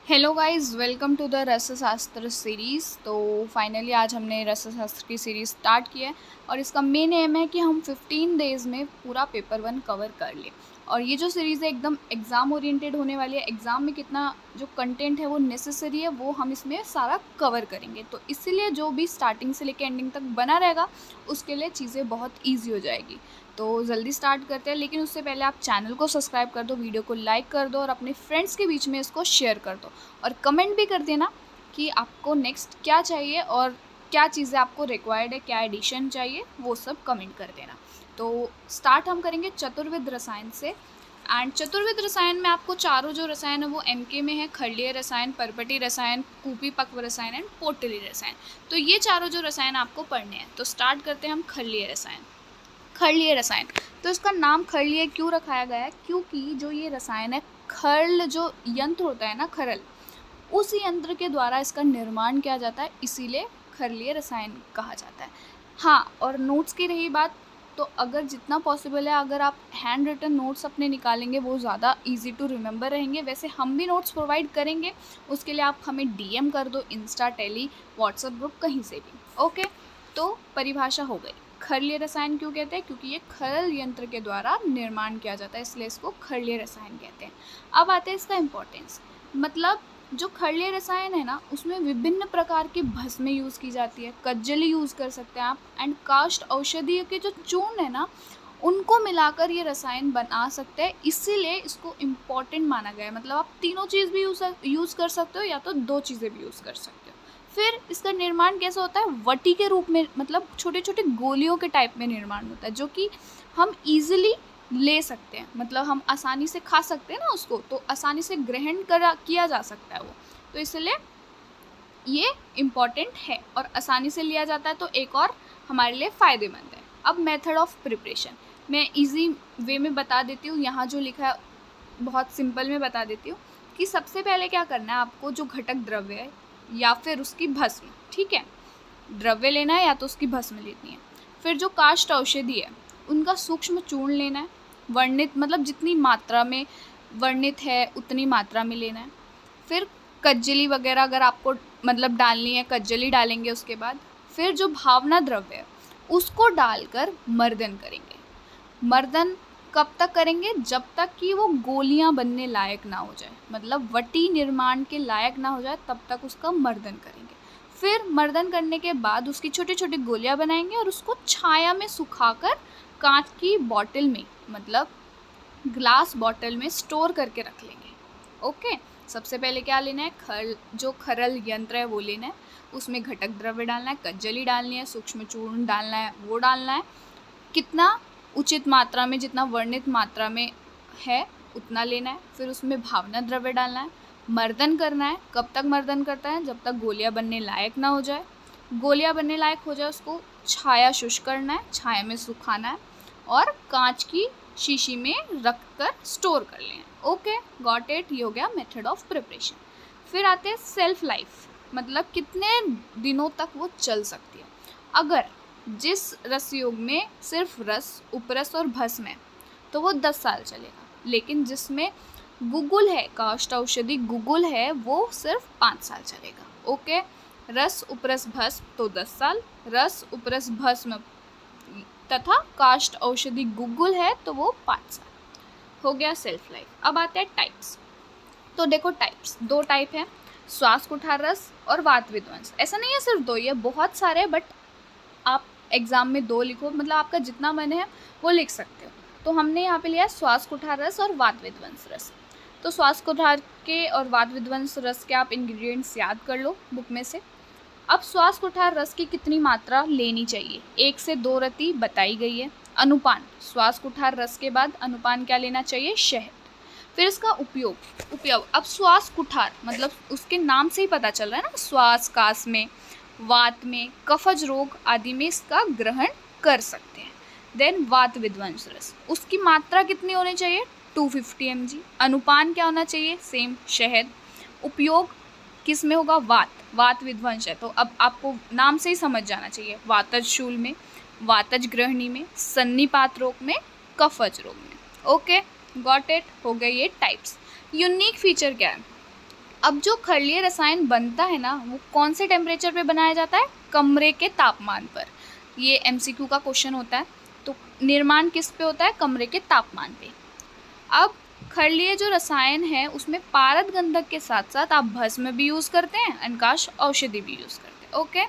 Hello guys, welcome to the Rasashastra series. तो finally आज हमने रसशास्त्र की सीरीज़ स्टार्ट की है और इसका मेन एम है कि हम 15 डेज़ में पूरा पेपर 1 कवर कर लें। और ये जो सीरीज़ है एकदम एग्ज़ाम ओरिएंटेड होने वाली है। एग्ज़ाम में कितना जो कंटेंट है वो नेसेसरी है वो हम इसमें सारा कवर करेंगे। तो इसीलिए जो भी स्टार्टिंग से लेकर एंडिंग तक बना रहेगा उसके लिए चीज़ें बहुत ईजी हो जाएगी। तो जल्दी स्टार्ट करते हैं, लेकिन उससे पहले आप चैनल को सब्सक्राइब कर दो, वीडियो को लाइक कर दो और अपने फ्रेंड्स के बीच में इसको शेयर कर दो। और कमेंट भी कर देना कि आपको नेक्स्ट क्या चाहिए और क्या चीज़ें आपको रिक्वायर्ड है, क्या एडिशन चाहिए, वो सब कमेंट कर देना। तो स्टार्ट हम करेंगे चतुर्विद रसायन से। एंड चतुर्विद रसायन में आपको चारों जो रसायन है वो एमके में है। खंडीय रसायन, पर्पटी रसायन, कूपी पक्व रसायन एंड पोटली रसायन। तो ये चारों जो रसायन आपको पढ़ने हैं। तो स्टार्ट करते हैं हम खंडीय रसायन। खंडीय रसायन, तो इसका नाम खंडीय क्यों रखाया गया है? क्योंकि जो ये रसायन है, खर्ल जो यंत्र होता है ना, खरल, उस यंत्र के द्वारा इसका निर्माण किया जाता है, इसीलिए खरलीय रसायन कहा जाता है। हाँ, और नोट्स की रही बात, तो अगर जितना पॉसिबल है अगर आप हैंड रिटन नोट्स अपने निकालेंगे वो ज़्यादा इजी टू रिमेंबर रहेंगे। वैसे हम भी नोट्स प्रोवाइड करेंगे, उसके लिए आप हमें डीएम कर दो, इंस्टा, टेली, व्हाट्सएप ग्रुप, कहीं से भी। ओके, तो परिभाषा हो गई। खरलीय रसायन क्यों कहते हैं? क्योंकि ये खरल यंत्र के द्वारा निर्माण किया जाता है, इसलिए इसको खरलीय रसायन कहते हैं। अब आते हैं इसका इम्पोर्टेंस। मतलब जो खंडीय रसायन है ना, उसमें विभिन्न प्रकार की भस्में यूज़ की जाती है, कज्जली यूज़ कर सकते हैं आप, एंड काष्ठ औषधीय के जो चूर्ण है ना, उनको मिलाकर ये रसायन बना सकते हैं, इसीलिए इसको इम्पॉर्टेंट माना गया है। मतलब आप तीनों चीज़ भी यूज़ कर सकते हो या तो दो चीज़ें भी यूज़ कर सकते हो। फिर इसका निर्माण कैसे होता है? वटी के रूप में, मतलब छोटे छोटे गोलियों के टाइप में निर्माण होता है, जो कि हम ईजिली ले सकते हैं। मतलब हम आसानी से खा सकते हैं ना उसको, तो आसानी से ग्रहण किया जा सकता है वो। तो इसलिए ये इम्पॉर्टेंट है और आसानी से लिया जाता है, तो एक और हमारे लिए फ़ायदेमंद है। अब मेथड ऑफ प्रिपरेशन मैं इजी वे में बता देती हूँ। यहाँ जो लिखा है बहुत सिंपल में बता देती हूँ कि सबसे पहले क्या करना है आपको, जो घटक द्रव्य है या फिर उसकी भस्म, ठीक है, द्रव्य लेना है या तो उसकी भस्म लेनी है। फिर जो काष्ठ औषधि है उनका सूक्ष्म चूर्ण लेना है, वर्णित, मतलब जितनी मात्रा में वर्णित है उतनी मात्रा में लेना है। फिर कज्जली वगैरह अगर आपको मतलब डालनी है, कज्जली डालेंगे उसके बाद। फिर जो भावना द्रव्य है उसको डालकर मर्दन करेंगे। मर्दन कब तक करेंगे? जब तक कि वो गोलियां बनने लायक ना हो जाए, मतलब वटी निर्माण के लायक ना हो जाए, तब तक उसका मर्दन करेंगे। फिर मर्दन करने के बाद उसकी छोटी छोटी गोलियां बनाएंगे और उसको छाया में सुखाकर कांच की बॉटल में, मतलब ग्लास बॉटल में स्टोर करके रख लेंगे। ओके, सबसे पहले क्या लेना है? जो खरल यंत्र है वो लेना है, उसमें घटक द्रव्य डालना है, कज्जली डालनी है, सूक्ष्म चूर्ण डालना है, वो डालना है कितना उचित मात्रा में, जितना वर्णित मात्रा में है उतना लेना है। फिर उसमें भावना द्रव्य डालना है, मर्दन करना है। कब तक मर्दन करता है? जब तक गोलियां बनने लायक ना हो जाए। गोलियां बनने लायक हो जाए उसको छाया शुष्क करना है, छाया में सुखाना है और कांच की शीशी में रख कर स्टोर कर लेना। Okay, got it. ये हो गया मेथड ऑफ प्रिपरेशन। फिर आते हैं सेल्फ लाइफ, मतलब कितने दिनों तक वो चल सकती है। अगर जिस रस योग में सिर्फ रस, उपरस और भस्म है तो वो 10 साल चलेगा, लेकिन जिसमें गुगुल है, काष्ठ औषधि गुगुल है, वो सिर्फ 5 साल चलेगा। ओके, रस उपरस भस्म तो 10 साल, रस उपरस भस्म तथा काष्ठ औषधि गुगुल है तो वो 5 साल। हो गया सेल्फ लाइफ। अब आते हैं टाइप्स। तो देखो टाइप्स, दो टाइप है, श्वास कुठार रस और वात विध्वंस। ऐसा नहीं है सिर्फ दो, ये बहुत सारे हैं, बट आप एग्जाम में दो लिखो, मतलब आपका जितना मन है वो लिख सकते हो। तो हमने यहाँ पे लिया श्वास कुठार रस और वात विध्वंस रस। तो श्वास कुठार के और वात विध्वंस रस के आप इंग्रेडिएंट्स याद कर लो बुक में से। अब श्वास कुठार रस की कितनी मात्रा लेनी चाहिए? 1 से 2 रति बताई गई है। अनुपान, श्वास कुठार रस के बाद अनुपान क्या लेना चाहिए? शहद। फिर इसका उपयोग अब श्वास कुठार, मतलब उसके नाम से ही पता चल रहा है ना, श्वास कास में, वात में, कफज रोग आदि में इसका ग्रहण कर सकते हैं। देन वात विध्वंस रस, उसकी मात्रा कितनी होनी चाहिए? 250 mg। अनुपान क्या होना चाहिए? सेम, शहद। उपयोग किस में होगा? वात विध्वंस है तो अब आपको नाम से ही समझ जाना चाहिए, वातज शूल में, वातज ग्रहणी में, सन्निपात रोग में, कफज रोग में। Okay, got it. हो गए ये टाइप्स। यूनिक फीचर क्या है? अब जो खरलीय रसायन बनता है ना, वो कौन से टेम्परेचर पे बनाया जाता है? कमरे के तापमान पर। ये MCQ का क्वेश्चन होता है। तो निर्माण किस पे होता है? कमरे के तापमान पे। अब खरलीय जो रसायन है उसमें पारद गंधक के साथ साथ आप भस्म भी यूज़ करते हैं, अनकाश औषधि भी यूज़ करते हैं। ओके,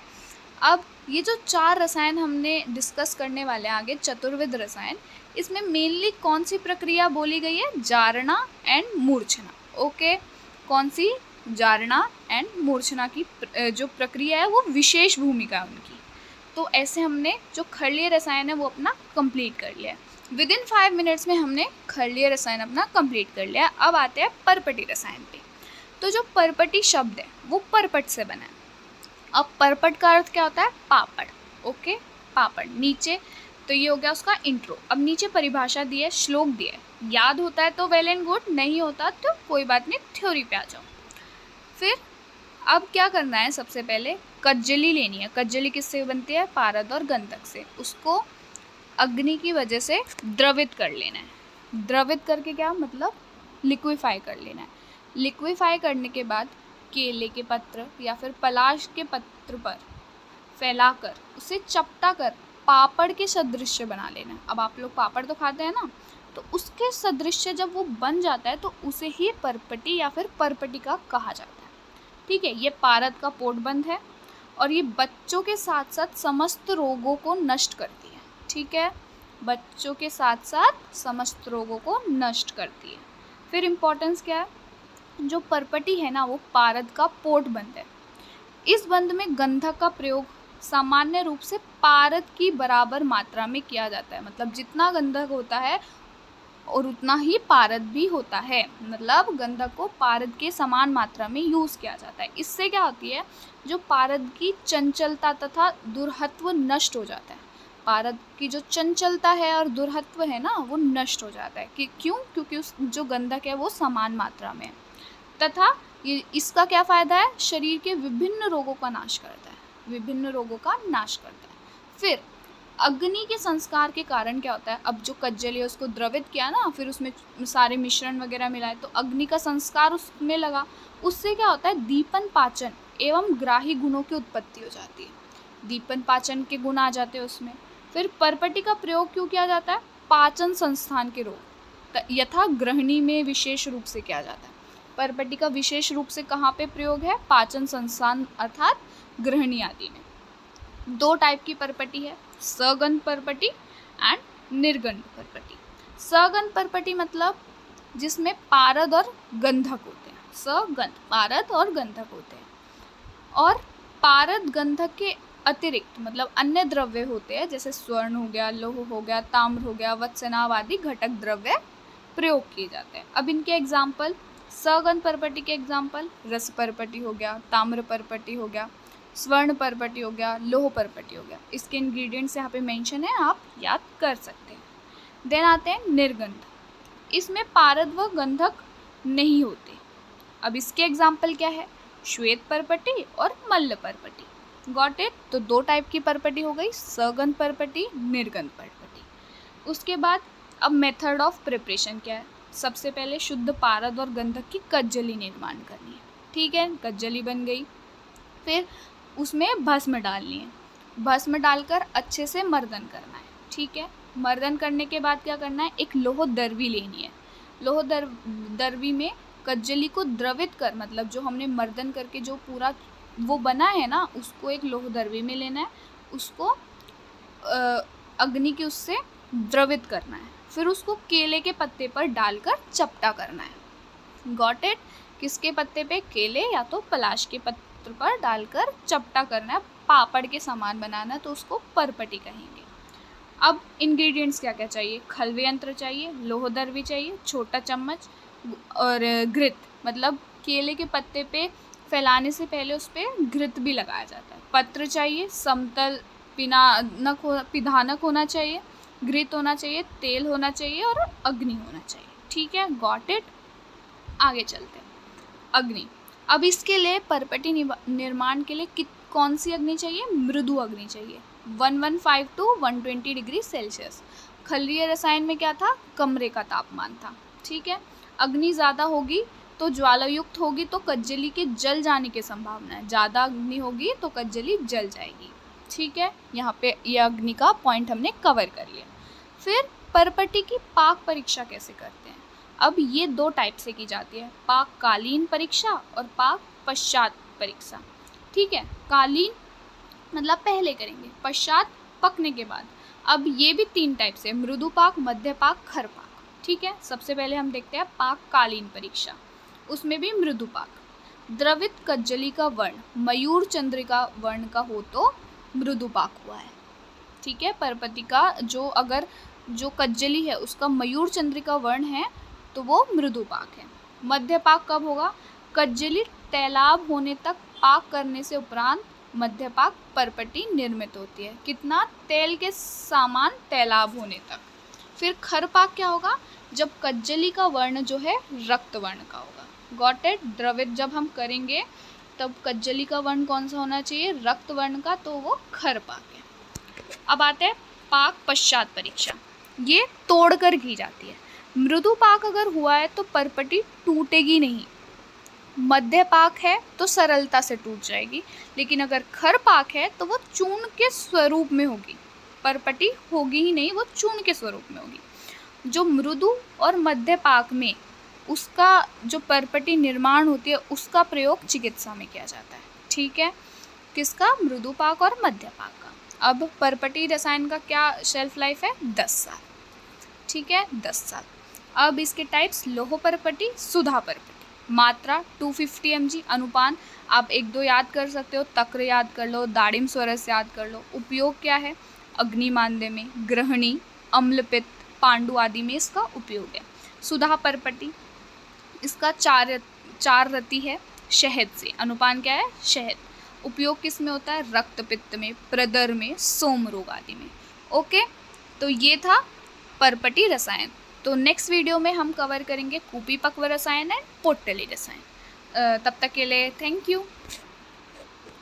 अब ये जो 4 रसायन हमने डिस्कस करने वाले हैं आगे, चतुर्विध रसायन, इसमें मेनली कौन सी प्रक्रिया बोली गई है? जारणा एंड मूर्छना। ओके, कौन सी? जारणा एंड मूर्छना की जो प्रक्रिया है वो विशेष भूमिका है उनकी। तो ऐसे हमने जो खरलीय रसायन है वो अपना कंप्लीट कर लिया। विद इन 5 मिनट्स में हमने खरलीय रसायन अपना कंप्लीट कर लिया। अब आते हैं परपटी रसायन पे। तो जो परपटी शब्द है वो परपट से बना है। अब परपट का अर्थ क्या होता है? पापड़। ओके, पापड़। नीचे तो ये हो गया उसका इंट्रो। अब नीचे परिभाषा दी है, श्लोक दिया है। याद होता है तो वेल एंड गुड, नहीं होता तो कोई बात नहीं, थ्योरी पे आ जाओ। फिर अब क्या करना है? सबसे पहले कज्जली लेनी है। कज्जली किससे बनती है? पारद और गंधक से। उसको अग्नि की वजह से द्रवित कर लेना है। द्रवित करके क्या मतलब? लिक्विफाई कर लेना है। लिक्विफाई करने के बाद केले के पत्र या फिर पलाश के पत्र पर फैलाकर उसे चपटा कर पापड़ के सदृश बना लेना है। अब आप लोग पापड़ तो खाते हैं ना, तो उसके सदृश जब वो बन जाता है तो उसे ही परपटी या फिर परपटिका कहा जाता है। ठीक है, ये पारद का पोटबंद है और ये बच्चों के साथ साथ समस्त रोगों को नष्ट करती है। ठीक है, बच्चों के साथ साथ समस्त रोगों को नष्ट करती है। फिर इम्पोर्टेंस क्या है? जो परपटी है ना वो पारद का पोटबंद है। इस बंद में गंधक का प्रयोग सामान्य रूप से पारद की बराबर मात्रा में किया जाता है। मतलब जितना गंधक होता है और उतना ही पारद भी होता है। मतलब गंधक को पारद के समान मात्रा में यूज़ किया जाता है। इससे क्या होती है? जो पारद की चंचलता तथा दुर्हत्व नष्ट हो जाता है। पारद की जो चंचलता है और दुर्हत्व है ना वो नष्ट हो जाता है। कि क्यों? क्योंकि उस जो गंधक है वो समान मात्रा में है। तथा ये इसका क्या फ़ायदा है? शरीर के विभिन्न रोगों का नाश करता है। विभिन्न रोगों का नाश करता है। फिर अग्नि के संस्कार के कारण क्या होता है? अब जो कज्जली है उसको द्रवित किया ना, फिर उसमें सारे मिश्रण वगैरह मिलाए तो अग्नि का संस्कार उसमें लगा। उससे क्या होता है? दीपन पाचन एवं ग्राही गुणों की उत्पत्ति हो जाती है। दीपन पाचन के गुण आ जाते हैं उसमें। फिर परपटी का प्रयोग क्यों किया जाता है? पाचन संस्थान के रोग यथा ग्रहणी में विशेष रूप से किया जाता है। परपटी का विशेष रूप से कहाँ पे प्रयोग है? पाचन संस्थान अर्थात ग्रहणी आदि में। 2 टाइप की परपटी है, सगंध परपटी एंड निर्गंध परपटी। सगंध परपटी मतलब जिसमें पारद और गंधक होते हैं। सगंध, पारद और गंधक होते हैं। और पारद गंधक के अतिरिक्त मतलब अन्य द्रव्य होते हैं, जैसे स्वर्ण हो गया, लौह हो गया, ताम्र हो गया, वत्सनाभ आदि घटक द्रव्य प्रयोग किए जाते हैं। अब इनके एग्जाम्पल, सगंध परपटी के एग्जाम्पल रस परपटी हो गया, ताम्र परपटी हो गया, स्वर्ण परपटी हो गया, लोह परपटी हो गया। इसके इंग्रेडिएंट्स यहाँ पे मेंशन है, आप याद कर सकते हैं। देन आते हैं निर्गंध। इसमें पारद व गंधक नहीं होते। अब इसके एग्जाम्पल क्या है? श्वेत परपटी और मल्ल परपटी। Got it? तो 2 टाइप की परपटी हो गई, सगंध परपटी, निर्गंध परपटी। उसके बाद अब मेथड ऑफ प्रिपरेशन क्या है? सबसे पहले शुद्ध पारद और गंधक की कज्जली निर्माण करनी है। ठीक है, कज्जली बन गई। फिर उसमें भस्म डालनी है। भस्म डालकर अच्छे से मर्दन करना है। ठीक है, मर्दन करने के बाद क्या करना है? एक लोह दर्वी लेनी है। लोह दर्वी में कज्जली को द्रवित कर, मतलब जो हमने मर्दन करके जो पूरा वो बना है ना, उसको एक लोह दर्वी में लेना है। उसको अग्नि के उससे द्रवित करना है। फिर उसको केले के पत्ते पर डालकर चपटा करना है। Got it? किसके पत्ते पे? केले या तो पलाश के पत्र पर डालकर चपटा करना है, पापड़ के समान बनाना, तो उसको परपटी कहेंगे। अब इंग्रेडिएंट्स क्या क्या चाहिए? खलवे यंत्र चाहिए, लोह दर्वी चाहिए, छोटा चम्मच और घृत, मतलब केले के पत्ते पे फैलाने से पहले उस पर घृत भी लगाया जाता है। पत्र चाहिए, समतल पिधानक होना चाहिए, घृत होना चाहिए, तेल होना चाहिए और अग्नि होना चाहिए। ठीक है, गॉट इट? आगे चलते हैं। अग्नि। अब इसके लिए परपटी निर्माण के लिए कौन सी अग्नि चाहिए? मृदु अग्नि चाहिए। 115 to 120 डिग्री सेल्सियस। खलरीय रसायन में क्या था? कमरे का तापमान था। ठीक है, अग्नि ज़्यादा होगी तो ज्वालायुक्त होगी तो कज्जली के जल जाने की संभावना है, ज़्यादा अग्नि होगी तो कज्जली जल जाएगी। ठीक है, यहाँ पे ये अग्नि का पॉइंट हमने कवर कर लिया। फिर परपटी की पाक परीक्षा कैसे करते हैं? अब ये 2 टाइप से की जाती है, पाककालीन परीक्षा और पाक पश्चात परीक्षा। ठीक है, कालीन मतलब पहले करेंगे, पश्चात पकने के बाद। अब ये भी 3 टाइप से, मृदु पाक, मध्य पाक, खर पाक। ठीक है, सबसे पहले हम देखते हैं पाककालीन परीक्षा, उसमें भी मृदु पाक। द्रवित कज्जली का वर्ण मयूर चंद्रिका वर्ण का हो तो मृदु पाक हुआ है। ठीक है, परपति का जो कज्जली है उसका मयूर चंद्रिका वर्ण है तो वो मृदु पाक है। मध्य पाक कब होगा? कज्जली तैलाब होने तक पाक करने से उपरांत मध्य पाक परपटी निर्मित होती है। कितना? तेल के समान तैलाब होने तक। फिर खर पाक क्या होगा? जब कज्जली का वर्ण जो है रक्त वर्ण का होगा। Got it? द्रवित जब हम करेंगे तब कज्जली का वर्ण कौन सा होना चाहिए? रक्त वर्ण का, तो वो खर पाक है। अब आते हैं पाक पश्चात परीक्षा, ये तोड़कर की जाती है। मृदु पाक अगर हुआ है तो परपटी टूटेगी नहीं, मध्य पाक है तो सरलता से टूट जाएगी, लेकिन अगर खर पाक है तो वो चूर्ण के स्वरूप में होगी, परपटी होगी ही नहीं, वो चूर्ण के स्वरूप में होगी। जो मृदु और मध्य पाक में उसका जो परपटी निर्माण होती है उसका प्रयोग चिकित्सा में किया जाता है। ठीक है, किसका? मृदु पाक और मध्य पाक का। अब परपटी रसायन का क्या शेल्फ लाइफ है? 10 साल। ठीक है, 10 साल। अब इसके टाइप्स, लोह परपटी, सुधा परपटी। मात्रा 250 mg। अनुपान आप 1-2 याद कर सकते हो, तक्र याद कर लो, दाड़िम स्वरस याद कर लो। उपयोग क्या है? अग्निमांद्य में, ग्रहणी, अम्लपित्त, पांडु आदि में इसका उपयोग है। सुधा परपटी, इसका 4 रति है शहद से। अनुपान क्या है? शहद। उपयोग किस में होता है? रक्त पित्त में, प्रदर में, सोम रोग आदि में। ओके, तो ये था परपटी रसायन। तो नेक्स्ट वीडियो में हम कवर करेंगे कूपी पक्व रसायन एंड पोटली रसायन। तब तक के लिए थैंक यू।